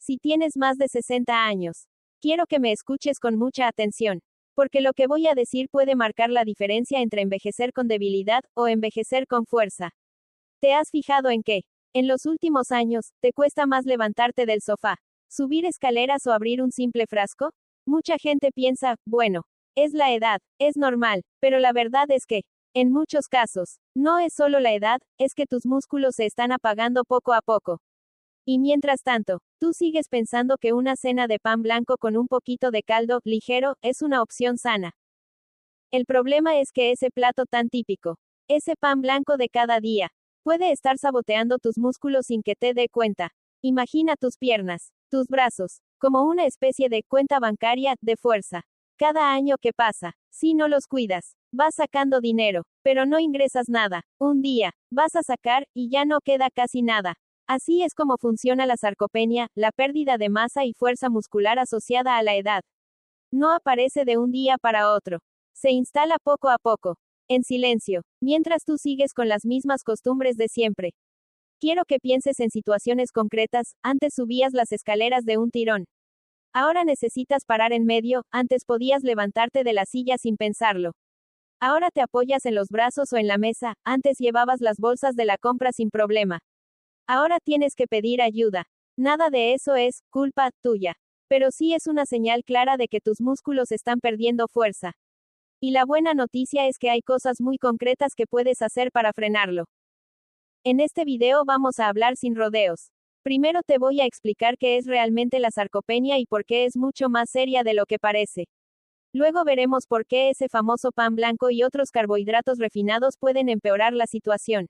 Si tienes más de 60 años, quiero que me escuches con mucha atención, porque lo que voy a decir puede marcar la diferencia entre envejecer con debilidad o envejecer con fuerza. ¿Te has fijado en que, en los últimos años, te cuesta más levantarte del sofá, subir escaleras o abrir un simple frasco? Mucha gente piensa, bueno, es la edad, es normal, pero la verdad es que, en muchos casos, no es solo la edad, es que tus músculos se están apagando poco a poco. Y mientras tanto, tú sigues pensando que una cena de pan blanco con un poquito de caldo, ligero, es una opción sana. El problema es que ese plato tan típico, ese pan blanco de cada día, puede estar saboteando tus músculos sin que te dé cuenta. Imagina tus piernas, tus brazos, como una especie de cuenta bancaria, de fuerza. Cada año que pasa, si no los cuidas, vas sacando dinero, pero no ingresas nada. Un día, vas a sacar, y ya no queda casi nada. Así es como funciona la sarcopenia, la pérdida de masa y fuerza muscular asociada a la edad. No aparece de un día para otro. Se instala poco a poco, en silencio, mientras tú sigues con las mismas costumbres de siempre. Quiero que pienses en situaciones concretas. Antes subías las escaleras de un tirón. Ahora necesitas parar en medio. Antes podías levantarte de la silla sin pensarlo. Ahora te apoyas en los brazos o en la mesa. Antes llevabas las bolsas de la compra sin problema. Ahora tienes que pedir ayuda. Nada de eso es culpa tuya. Pero sí es una señal clara de que tus músculos están perdiendo fuerza. Y la buena noticia es que hay cosas muy concretas que puedes hacer para frenarlo. En este video vamos a hablar sin rodeos. Primero te voy a explicar qué es realmente la sarcopenia y por qué es mucho más seria de lo que parece. Luego veremos por qué ese famoso pan blanco y otros carbohidratos refinados pueden empeorar la situación.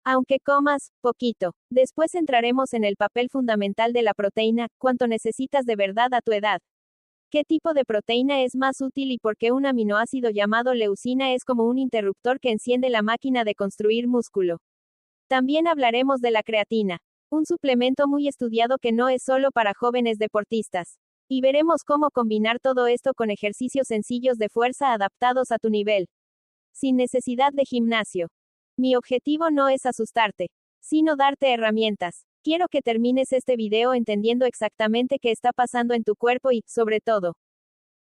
Aunque comas poquito, después entraremos en el papel fundamental de la proteína, cuánto necesitas de verdad a tu edad. ¿Qué tipo de proteína es más útil y por qué un aminoácido llamado leucina es como un interruptor que enciende la máquina de construir músculo? También hablaremos de la creatina, un suplemento muy estudiado que no es solo para jóvenes deportistas. Y veremos cómo combinar todo esto con ejercicios sencillos de fuerza adaptados a tu nivel, sin necesidad de gimnasio. Mi objetivo no es asustarte, sino darte herramientas. Quiero que termines este video entendiendo exactamente qué está pasando en tu cuerpo y, sobre todo,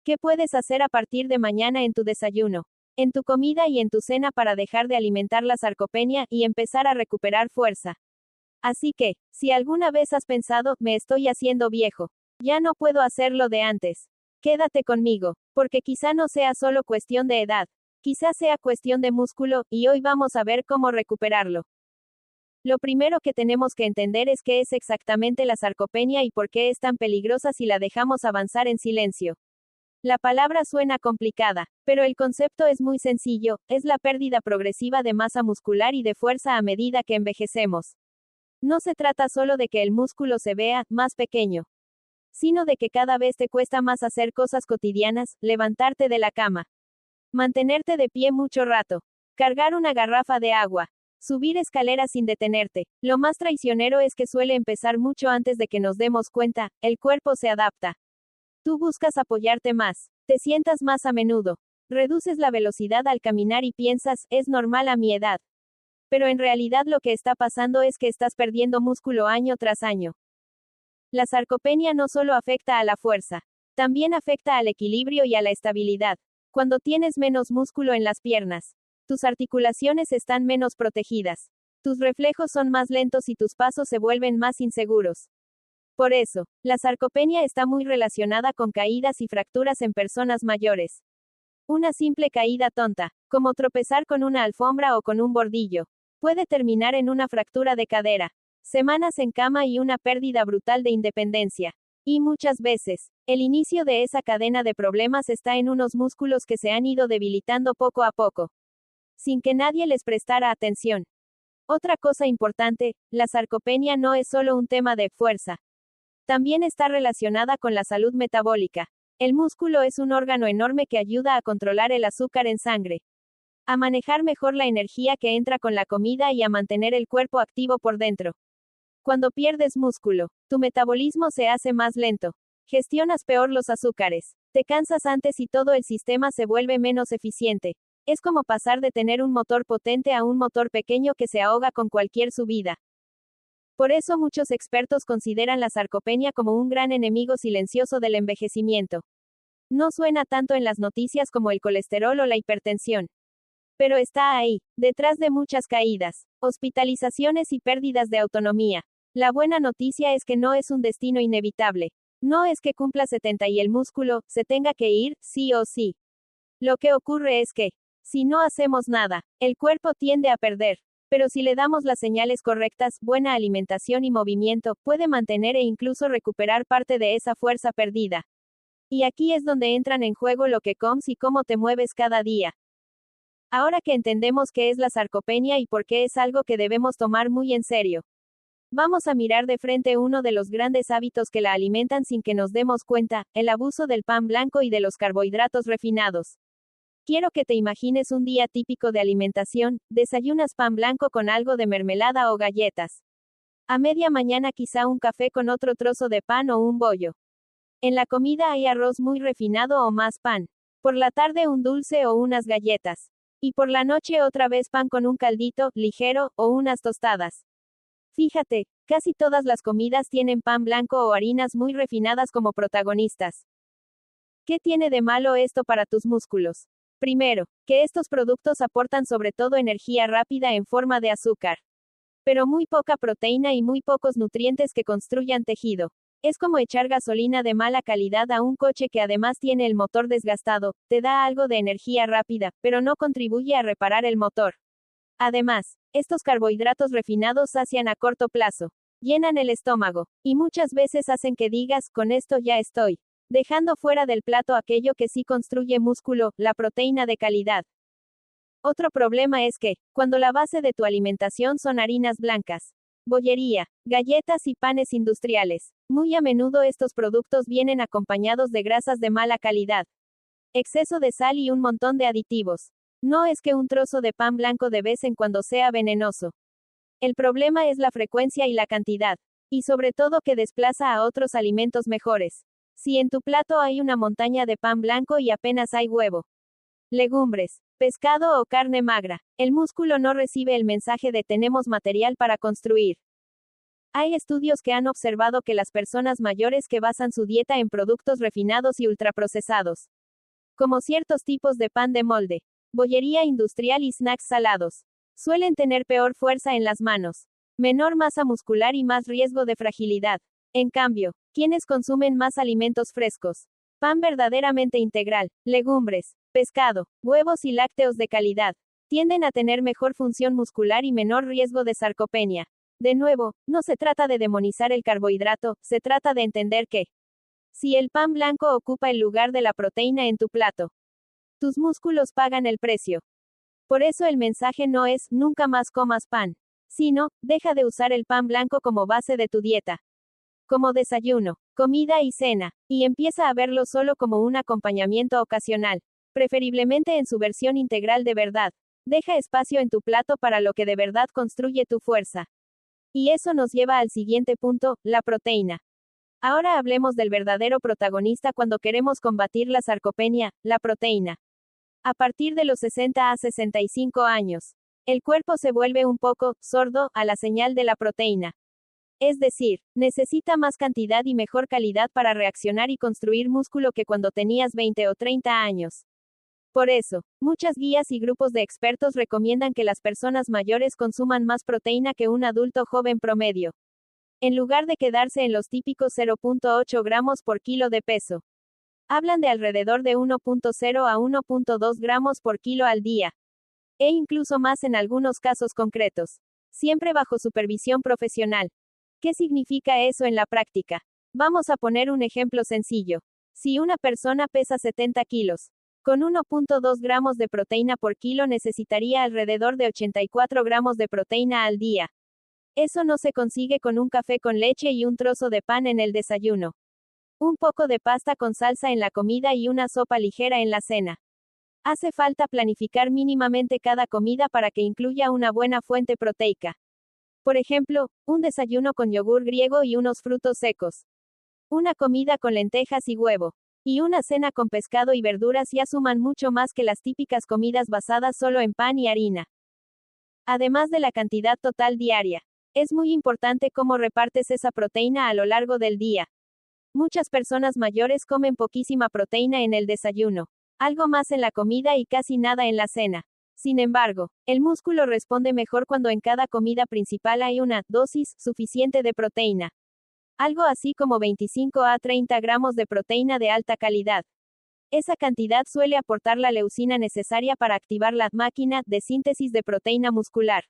qué puedes hacer a partir de mañana en tu desayuno, en tu comida y en tu cena para dejar de alimentar la sarcopenia y empezar a recuperar fuerza. Así que, si alguna vez has pensado, me estoy haciendo viejo, ya no puedo hacerlo de antes, quédate conmigo, porque quizá no sea solo cuestión de edad. Quizás sea cuestión de músculo, y hoy vamos a ver cómo recuperarlo. Lo primero que tenemos que entender es qué es exactamente la sarcopenia y por qué es tan peligrosa si la dejamos avanzar en silencio. La palabra suena complicada, pero el concepto es muy sencillo, es la pérdida progresiva de masa muscular y de fuerza a medida que envejecemos. No se trata solo de que el músculo se vea más pequeño, sino de que cada vez te cuesta más hacer cosas cotidianas, levantarte de la cama, mantenerte de pie mucho rato, cargar una garrafa de agua, subir escaleras sin detenerte. Lo más traicionero es que suele empezar mucho antes de que nos demos cuenta. El cuerpo se adapta. Tú buscas apoyarte más, te sientas más a menudo, reduces la velocidad al caminar y piensas, es normal a mi edad. Pero en realidad lo que está pasando es que estás perdiendo músculo año tras año. La sarcopenia no solo afecta a la fuerza, también afecta al equilibrio y a la estabilidad. Cuando tienes menos músculo en las piernas, tus articulaciones están menos protegidas. Tus reflejos son más lentos y tus pasos se vuelven más inseguros. Por eso, la sarcopenia está muy relacionada con caídas y fracturas en personas mayores. Una simple caída tonta, como tropezar con una alfombra o con un bordillo, puede terminar en una fractura de cadera, semanas en cama y una pérdida brutal de independencia. Y muchas veces, el inicio de esa cadena de problemas está en unos músculos que se han ido debilitando poco a poco, sin que nadie les prestara atención. Otra cosa importante, la sarcopenia no es solo un tema de fuerza. También está relacionada con la salud metabólica. El músculo es un órgano enorme que ayuda a controlar el azúcar en sangre, a manejar mejor la energía que entra con la comida y a mantener el cuerpo activo por dentro. Cuando pierdes músculo, tu metabolismo se hace más lento. Gestionas peor los azúcares. Te cansas antes y todo el sistema se vuelve menos eficiente. Es como pasar de tener un motor potente a un motor pequeño que se ahoga con cualquier subida. Por eso muchos expertos consideran la sarcopenia como un gran enemigo silencioso del envejecimiento. No suena tanto en las noticias como el colesterol o la hipertensión. Pero está ahí, detrás de muchas caídas, hospitalizaciones y pérdidas de autonomía. La buena noticia es que no es un destino inevitable. No es que cumpla 70 y el músculo se tenga que ir, sí o sí. Lo que ocurre es que, si no hacemos nada, el cuerpo tiende a perder. Pero si le damos las señales correctas, buena alimentación y movimiento, puede mantener e incluso recuperar parte de esa fuerza perdida. Y aquí es donde entran en juego lo que comes y cómo te mueves cada día. Ahora que entendemos qué es la sarcopenia y por qué es algo que debemos tomar muy en serio, vamos a mirar de frente uno de los grandes hábitos que la alimentan sin que nos demos cuenta, el abuso del pan blanco y de los carbohidratos refinados. Quiero que te imagines un día típico de alimentación, desayunas pan blanco con algo de mermelada o galletas. A media mañana quizá un café con otro trozo de pan o un bollo. En la comida hay arroz muy refinado o más pan. Por la tarde un dulce o unas galletas. Y por la noche otra vez pan con un caldito, ligero, o unas tostadas. Fíjate, casi todas las comidas tienen pan blanco o harinas muy refinadas como protagonistas. ¿Qué tiene de malo esto para tus músculos? Primero, que estos productos aportan sobre todo energía rápida en forma de azúcar. Pero muy poca proteína y muy pocos nutrientes que construyan tejido. Es como echar gasolina de mala calidad a un coche que además tiene el motor desgastado, te da algo de energía rápida, pero no contribuye a reparar el motor. Además, estos carbohidratos refinados sacian a corto plazo, llenan el estómago, y muchas veces hacen que digas, con esto ya estoy, dejando fuera del plato aquello que sí construye músculo, la proteína de calidad. Otro problema es que, cuando la base de tu alimentación son harinas blancas, bollería, galletas y panes industriales, muy a menudo estos productos vienen acompañados de grasas de mala calidad, exceso de sal y un montón de aditivos. No es que un trozo de pan blanco de vez en cuando sea venenoso. El problema es la frecuencia y la cantidad, y sobre todo que desplaza a otros alimentos mejores. Si en tu plato hay una montaña de pan blanco y apenas hay huevo, legumbres, pescado o carne magra, el músculo no recibe el mensaje de tenemos material para construir. Hay estudios que han observado que las personas mayores que basan su dieta en productos refinados y ultraprocesados, como ciertos tipos de pan de molde, bollería industrial y snacks salados, suelen tener peor fuerza en las manos, menor masa muscular y más riesgo de fragilidad. En cambio, quienes consumen más alimentos frescos, pan verdaderamente integral, legumbres, pescado, huevos y lácteos de calidad, tienden a tener mejor función muscular y menor riesgo de sarcopenia. De nuevo, no se trata de demonizar el carbohidrato, se trata de entender que, si el pan blanco ocupa el lugar de la proteína en tu plato, tus músculos pagan el precio. Por eso el mensaje no es, nunca más comas pan, sino, deja de usar el pan blanco como base de tu dieta, como desayuno, comida y cena, y empieza a verlo solo como un acompañamiento ocasional, preferiblemente en su versión integral de verdad. Deja espacio en tu plato para lo que de verdad construye tu fuerza. Y eso nos lleva al siguiente punto, la proteína. Ahora hablemos del verdadero protagonista cuando queremos combatir la sarcopenia, la proteína. A partir de los 60 a 65 años, el cuerpo se vuelve un poco sordo a la señal de la proteína. Es decir, necesita más cantidad y mejor calidad para reaccionar y construir músculo que cuando tenías 20 o 30 años. Por eso, muchas guías y grupos de expertos recomiendan que las personas mayores consuman más proteína que un adulto joven promedio, en lugar de quedarse en los típicos 0.8 gramos por kilo de peso. Hablan de alrededor de 1.0 a 1.2 gramos por kilo al día, e incluso más en algunos casos concretos, siempre bajo supervisión profesional. ¿Qué significa eso en la práctica? Vamos a poner un ejemplo sencillo. Si una persona pesa 70 kilos, con 1.2 gramos de proteína por kilo necesitaría alrededor de 84 gramos de proteína al día. Eso no se consigue con un café con leche y un trozo de pan en el desayuno, un poco de pasta con salsa en la comida y una sopa ligera en la cena. Hace falta planificar mínimamente cada comida para que incluya una buena fuente proteica. Por ejemplo, un desayuno con yogur griego y unos frutos secos, una comida con lentejas y huevo, y una cena con pescado y verduras ya suman mucho más que las típicas comidas basadas solo en pan y harina. Además de la cantidad total diaria. Es muy importante cómo repartes esa proteína a lo largo del día. Muchas personas mayores comen poquísima proteína en el desayuno, algo más en la comida y casi nada en la cena. Sin embargo, el músculo responde mejor cuando en cada comida principal hay una dosis suficiente de proteína. Algo así como 25 a 30 gramos de proteína de alta calidad. Esa cantidad suele aportar la leucina necesaria para activar la máquina de síntesis de proteína muscular.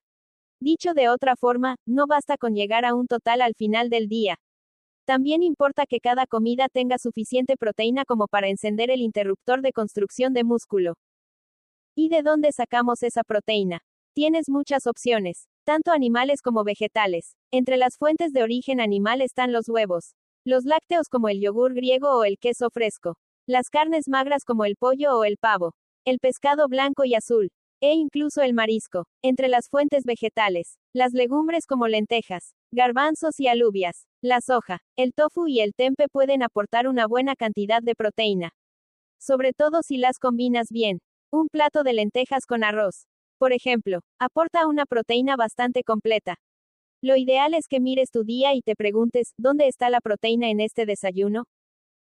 Dicho de otra forma, no basta con llegar a un total al final del día. También importa que cada comida tenga suficiente proteína como para encender el interruptor de construcción de músculo. ¿Y de dónde sacamos esa proteína? Tienes muchas opciones, tanto animales como vegetales. Entre las fuentes de origen animal están los huevos, los lácteos como el yogur griego o el queso fresco, las carnes magras como el pollo o el pavo, el pescado blanco y azul, e incluso el marisco. Entre las fuentes vegetales, las legumbres como lentejas, garbanzos y alubias, la soja, el tofu y el tempe pueden aportar una buena cantidad de proteína. Sobre todo si las combinas bien. Un plato de lentejas con arroz, por ejemplo, aporta una proteína bastante completa. Lo ideal es que mires tu día y te preguntes, ¿dónde está la proteína en este desayuno?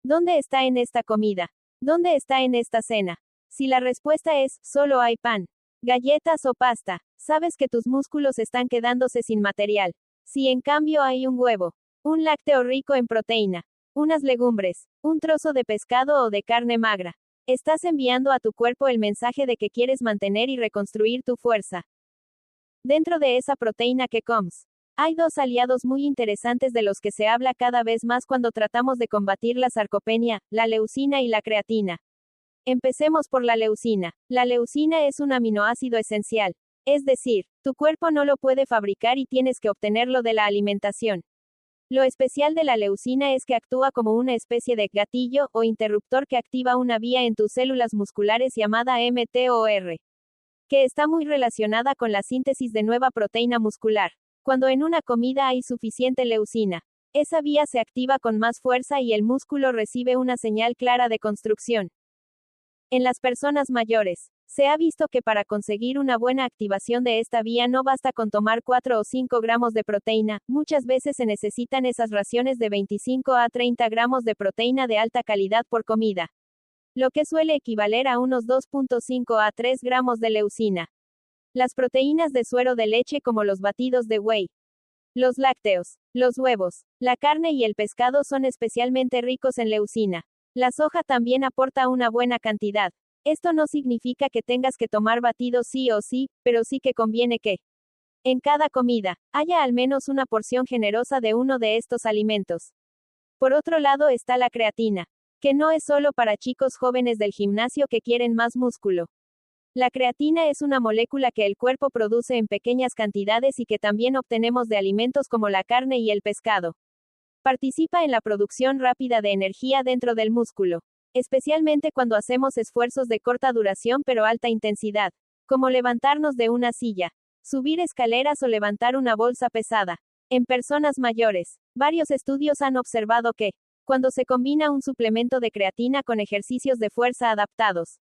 ¿Dónde está en esta comida? ¿Dónde está en esta cena? Si la respuesta es, solo hay pan, galletas o pasta, sabes que tus músculos están quedándose sin material. Si en cambio hay un huevo, un lácteo rico en proteína, unas legumbres, un trozo de pescado o de carne magra, estás enviando a tu cuerpo el mensaje de que quieres mantener y reconstruir tu fuerza. Dentro de esa proteína que comes, hay dos aliados muy interesantes de los que se habla cada vez más cuando tratamos de combatir la sarcopenia, la leucina y la creatina. Empecemos por la leucina. La leucina es un aminoácido esencial. Es decir, tu cuerpo no lo puede fabricar y tienes que obtenerlo de la alimentación. Lo especial de la leucina es que actúa como una especie de gatillo o interruptor que activa una vía en tus células musculares llamada mTOR, que está muy relacionada con la síntesis de nueva proteína muscular. Cuando en una comida hay suficiente leucina, esa vía se activa con más fuerza y el músculo recibe una señal clara de construcción. En las personas mayores, se ha visto que para conseguir una buena activación de esta vía no basta con tomar 4 o 5 gramos de proteína, muchas veces se necesitan esas raciones de 25 a 30 gramos de proteína de alta calidad por comida, lo que suele equivaler a unos 2.5 a 3 gramos de leucina. Las proteínas de suero de leche como los batidos de whey, los lácteos, los huevos, la carne y el pescado son especialmente ricos en leucina. La soja también aporta una buena cantidad. Esto no significa que tengas que tomar batidos sí o sí, pero sí que conviene que en cada comida haya al menos una porción generosa de uno de estos alimentos. Por otro lado está la creatina, que no es solo para chicos jóvenes del gimnasio que quieren más músculo. La creatina es una molécula que el cuerpo produce en pequeñas cantidades y que también obtenemos de alimentos como la carne y el pescado. Participa en la producción rápida de energía dentro del músculo, especialmente cuando hacemos esfuerzos de corta duración pero alta intensidad, como levantarnos de una silla, subir escaleras o levantar una bolsa pesada. En personas mayores, varios estudios han observado que, cuando se combina un suplemento de creatina con ejercicios de fuerza adaptados,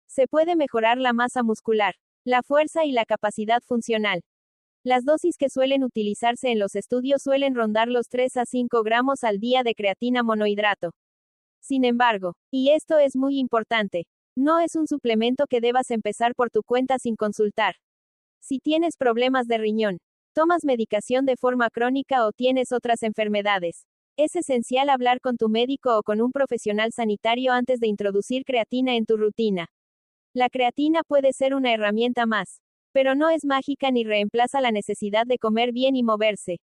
se puede mejorar la masa muscular, la fuerza y la capacidad funcional. Las dosis que suelen utilizarse en los estudios suelen rondar los 3 a 5 gramos al día de creatina monohidrato. Sin embargo, y esto es muy importante, no es un suplemento que debas empezar por tu cuenta sin consultar. Si tienes problemas de riñón, tomas medicación de forma crónica o tienes otras enfermedades, es esencial hablar con tu médico o con un profesional sanitario antes de introducir creatina en tu rutina. La creatina puede ser una herramienta más, pero no es mágica ni reemplaza la necesidad de comer bien y moverse.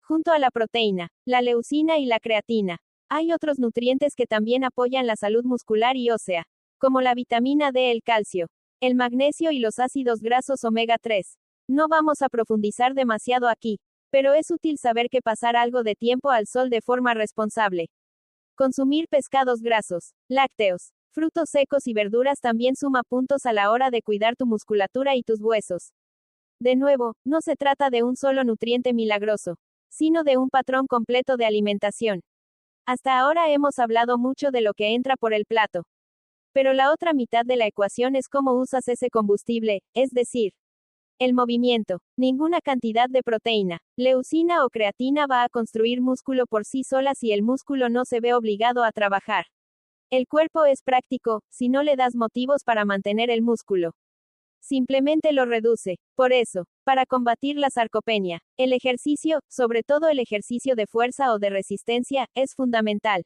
Junto a la proteína, la leucina y la creatina, hay otros nutrientes que también apoyan la salud muscular y ósea, como la vitamina D, el calcio, el magnesio y los ácidos grasos omega 3. No vamos a profundizar demasiado aquí, pero es útil saber que pasar algo de tiempo al sol de forma responsable. Consumir pescados grasos, lácteos, frutos secos y verduras también suma puntos a la hora de cuidar tu musculatura y tus huesos. De nuevo, no se trata de un solo nutriente milagroso, sino de un patrón completo de alimentación. Hasta ahora hemos hablado mucho de lo que entra por el plato. Pero la otra mitad de la ecuación es cómo usas ese combustible, es decir, El movimiento. Ninguna cantidad de proteína, leucina o creatina va a construir músculo por sí sola si el músculo no se ve obligado a trabajar. El cuerpo es práctico, si no le das motivos para mantener el músculo. Simplemente lo reduce. Por eso, para combatir la sarcopenia, el ejercicio, sobre todo el ejercicio de fuerza o de resistencia, es fundamental.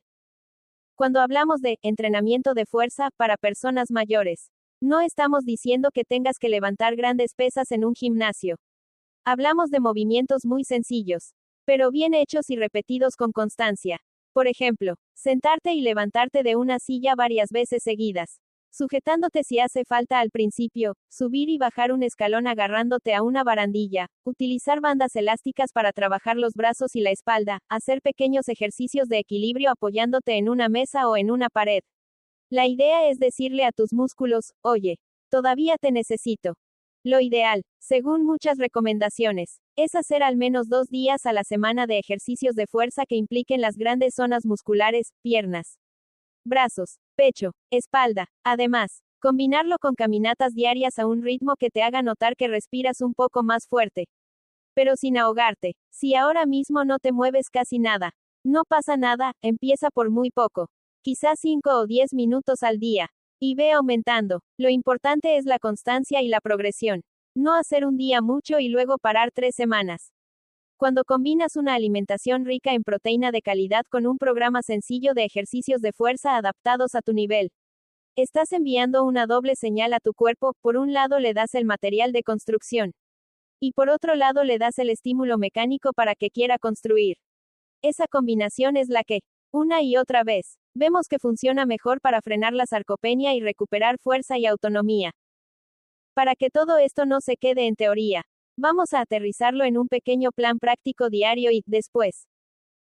Cuando hablamos de entrenamiento de fuerza para personas mayores, no estamos diciendo que tengas que levantar grandes pesas en un gimnasio. Hablamos de movimientos muy sencillos, pero bien hechos y repetidos con constancia. Por ejemplo, sentarte y levantarte de una silla varias veces seguidas, sujetándote si hace falta al principio, subir y bajar un escalón agarrándote a una barandilla, utilizar bandas elásticas para trabajar los brazos y la espalda, hacer pequeños ejercicios de equilibrio apoyándote en una mesa o en una pared. La idea es decirle a tus músculos, oye, todavía te necesito. Lo ideal, según muchas recomendaciones, es hacer al menos 2 días a la semana de ejercicios de fuerza que impliquen las grandes zonas musculares, piernas, brazos, pecho, espalda. Además, combinarlo con caminatas diarias a un ritmo que te haga notar que respiras un poco más fuerte. Pero sin ahogarte. Si ahora mismo no te mueves casi nada, no pasa nada, empieza por muy poco. Quizás 5 o 10 minutos al día. Y ve aumentando. Lo importante es la constancia y la progresión. No hacer un día mucho y luego parar 3 semanas. Cuando combinas una alimentación rica en proteína de calidad con un programa sencillo de ejercicios de fuerza adaptados a tu nivel, estás enviando una doble señal a tu cuerpo. Por un lado le das el material de construcción. Y por otro lado le das el estímulo mecánico para que quiera construir. Esa combinación es la que, una y otra vez, vemos que funciona mejor para frenar la sarcopenia y recuperar fuerza y autonomía. Para que todo esto no se quede en teoría, vamos a aterrizarlo en un pequeño plan práctico diario y, después,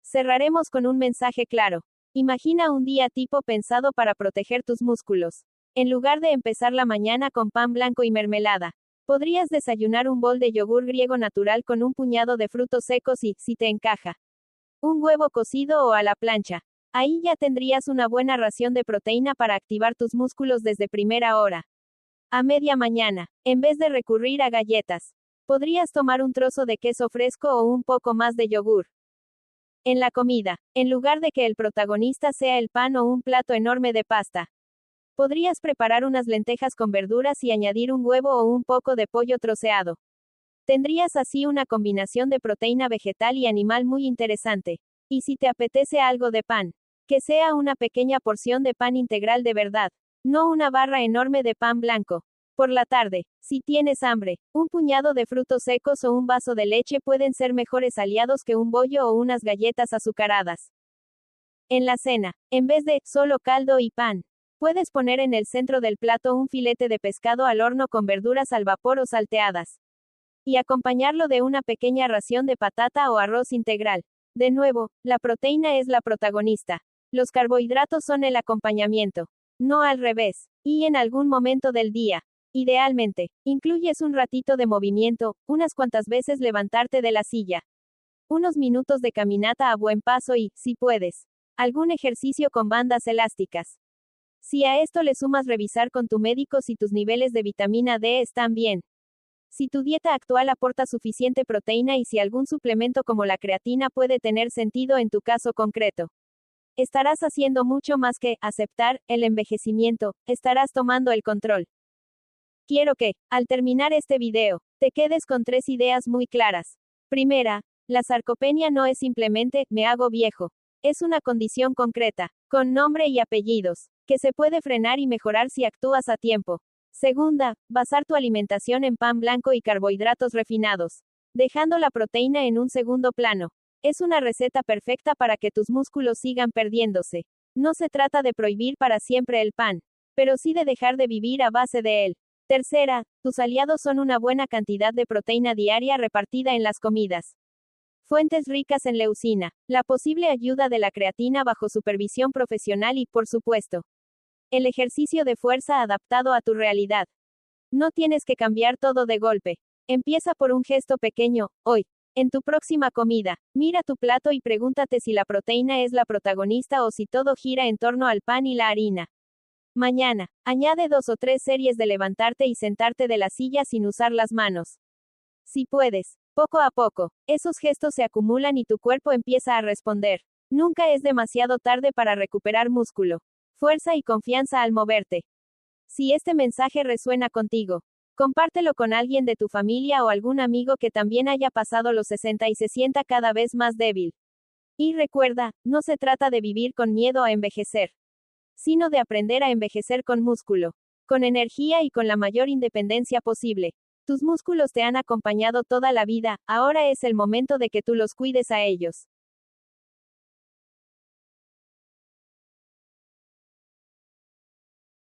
cerraremos con un mensaje claro. Imagina un día tipo pensado para proteger tus músculos. En lugar de empezar la mañana con pan blanco y mermelada, podrías desayunar un bol de yogur griego natural con un puñado de frutos secos y, si te encaja, un huevo cocido o a la plancha. Ahí ya tendrías una buena ración de proteína para activar tus músculos desde primera hora. A media mañana, en vez de recurrir a galletas, podrías tomar un trozo de queso fresco o un poco más de yogur. En la comida, en lugar de que el protagonista sea el pan o un plato enorme de pasta, podrías preparar unas lentejas con verduras y añadir un huevo o un poco de pollo troceado. Tendrías así una combinación de proteína vegetal y animal muy interesante. Y si te apetece algo de pan, que sea una pequeña porción de pan integral de verdad, no una barra enorme de pan blanco. Por la tarde, si tienes hambre, un puñado de frutos secos o un vaso de leche pueden ser mejores aliados que un bollo o unas galletas azucaradas. En la cena, en vez de solo caldo y pan, puedes poner en el centro del plato un filete de pescado al horno con verduras al vapor o salteadas. Y acompañarlo de una pequeña ración de patata o arroz integral. De nuevo, la proteína es la protagonista. Los carbohidratos son el acompañamiento. No al revés. Y en algún momento del día, idealmente, incluyes un ratito de movimiento, unas cuantas veces levantarte de la silla, unos minutos de caminata a buen paso y, si puedes, algún ejercicio con bandas elásticas. Si a esto le sumas revisar con tu médico si tus niveles de vitamina D están bien, si tu dieta actual aporta suficiente proteína y si algún suplemento como la creatina puede tener sentido en tu caso concreto, estarás haciendo mucho más que aceptar el envejecimiento, estarás tomando el control. Quiero que, al terminar este video, te quedes con 3 ideas muy claras. Primera, la sarcopenia no es simplemente, me hago viejo. Es una condición concreta, con nombre y apellidos, que se puede frenar y mejorar si actúas a tiempo. Segunda, basar tu alimentación en pan blanco y carbohidratos refinados, dejando la proteína en un segundo plano. Es una receta perfecta para que tus músculos sigan perdiéndose. No se trata de prohibir para siempre el pan, pero sí de dejar de vivir a base de él. Tercera, tus aliados son una buena cantidad de proteína diaria repartida en las comidas. Fuentes ricas en leucina, la posible ayuda de la creatina bajo supervisión profesional y, por supuesto, el ejercicio de fuerza adaptado a tu realidad. No tienes que cambiar todo de golpe. Empieza por un gesto pequeño, hoy. En tu próxima comida, mira tu plato y pregúntate si la proteína es la protagonista o si todo gira en torno al pan y la harina. Mañana, añade 2 o 3 series de levantarte y sentarte de la silla sin usar las manos. Si puedes, poco a poco, esos gestos se acumulan y tu cuerpo empieza a responder. Nunca es demasiado tarde para recuperar músculo, fuerza y confianza al moverte. Si este mensaje resuena contigo, compártelo con alguien de tu familia o algún amigo que también haya pasado los 60 y se sienta cada vez más débil. Y recuerda, no se trata de vivir con miedo a envejecer, sino de aprender a envejecer con músculo, con energía y con la mayor independencia posible. Tus músculos te han acompañado toda la vida, ahora es el momento de que tú los cuides a ellos.